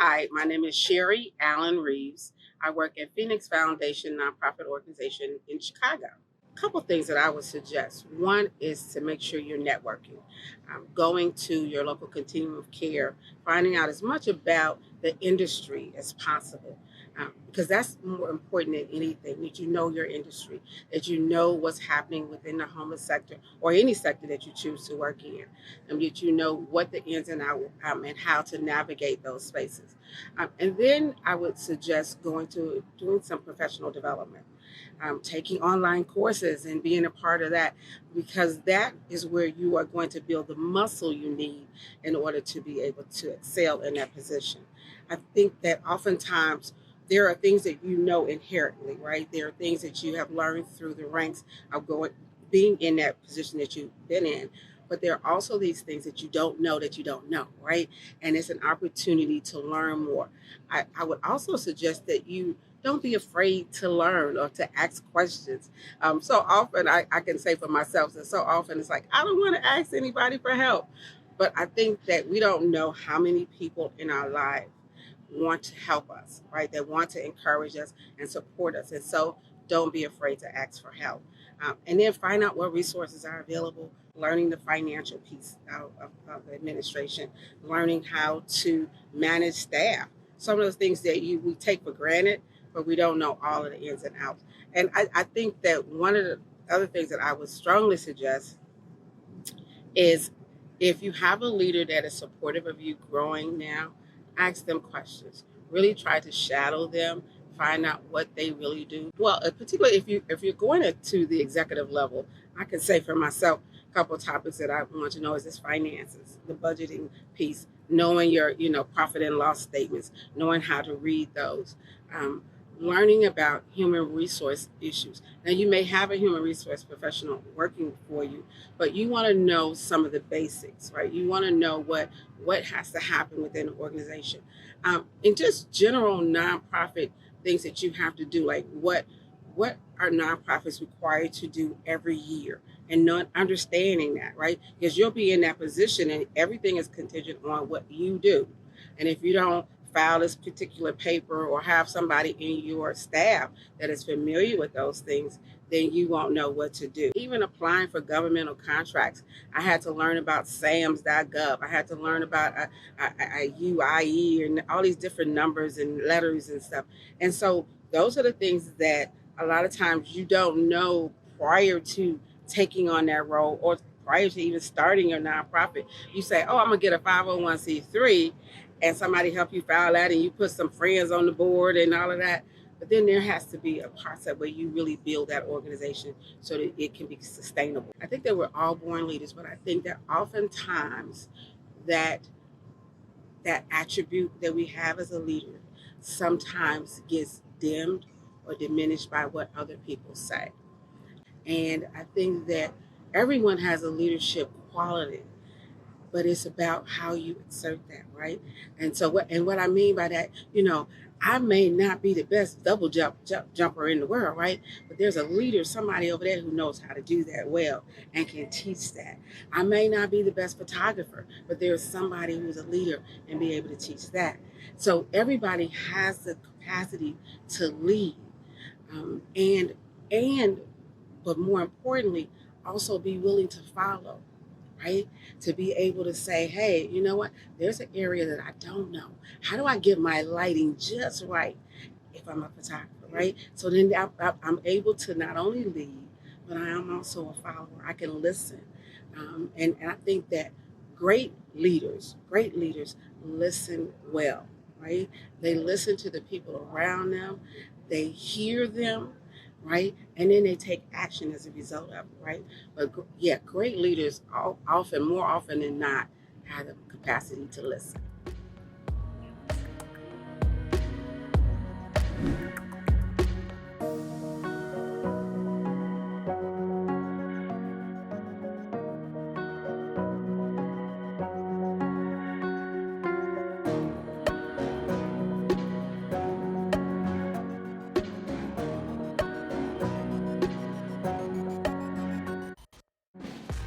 Hi, my name is Sherri Allen-Reeves. I work at Phoenix Foundation nonprofit organization in Chicago. A couple things that I would suggest. One is to make sure you're networking, going to your local continuum of care, finding out as much about the industry as possible, because that's more important than anything. That you know your industry, that you know what's happening within the homeless sector or any sector that you choose to work in, and that you know what the ins and outs and how to navigate those spaces. And then I would suggest going to doing some professional development, taking online courses and being a part of that, because that is where you are going to build the muscle you need in order to be able to excel in that position. I think that oftentimes there are things that you know inherently, right? There are things that you have learned through the ranks of being in that position that you've been in. But there are also these things that you don't know, right? And it's an opportunity to learn more. I would also suggest that you don't be afraid to learn or to ask questions. So often, I can say for myself that so often it's like, I don't want to ask anybody for help. But I think that we don't know how many people in our lives want to help us, right? They want to encourage us and support us. And so don't be afraid to ask for help. And then find out what resources are available, learning the financial piece of the administration, learning how to manage staff. Some of those things that we take for granted, but we don't know all of the ins and outs. And I think that one of the other things that I would strongly suggest is, if you have a leader that is supportive of you growing now, ask them questions. Really try to shadow them, find out what they really do. Well, particularly if you're going to the executive level, I can say for myself, a couple of topics that I want to know is this: finances, the budgeting piece, knowing your profit and loss statements, knowing how to read those. Um, Learning about human resource issues. Now, you may have a human resource professional working for you, but you want to know some of the basics, right? You want to know what has to happen within an organization, and just general nonprofit things that you have to do, like what are nonprofits required to do every year, and not understanding that, right? Because you'll be in that position, and everything is contingent on what you do, and if you don't file this particular paper or have somebody in your staff that is familiar with those things, then you won't know what to do. Even applying for governmental contracts, I had to learn about SAMS.gov. I had to learn about a UIE and all these different numbers and letters and stuff. And so those are the things that a lot of times you don't know prior to taking on that role, or prior to even starting your nonprofit. You say, oh, I'm going to get a 501c3, and somebody help you file that, and you put some friends on the board and all of that. But then there has to be a process where you really build that organization so that it can be sustainable. I think that we're all born leaders, but I think that oftentimes that that attribute that we have as a leader sometimes gets dimmed or diminished by what other people say. And I think that everyone has a leadership quality, but it's about how you exert that, right? And so what I mean by that, I may not be the best double jumper in the world, right? But there's a leader, somebody over there who knows how to do that well and can teach that. I may not be the best photographer, but there's somebody who's a leader and be able to teach that. So everybody has the capacity to lead, and but more importantly, also be willing to follow, right? To be able to say, hey, you know what? There's an area that I don't know. How do I get my lighting just right if I'm a photographer, right? So then I'm able to not only lead, but I am also a follower. I can listen. And I think that great leaders listen well, right? They listen to the people around them. They hear them, right? And then they take action as a result of it, right? But yeah, great leaders more often than not, have the capacity to listen.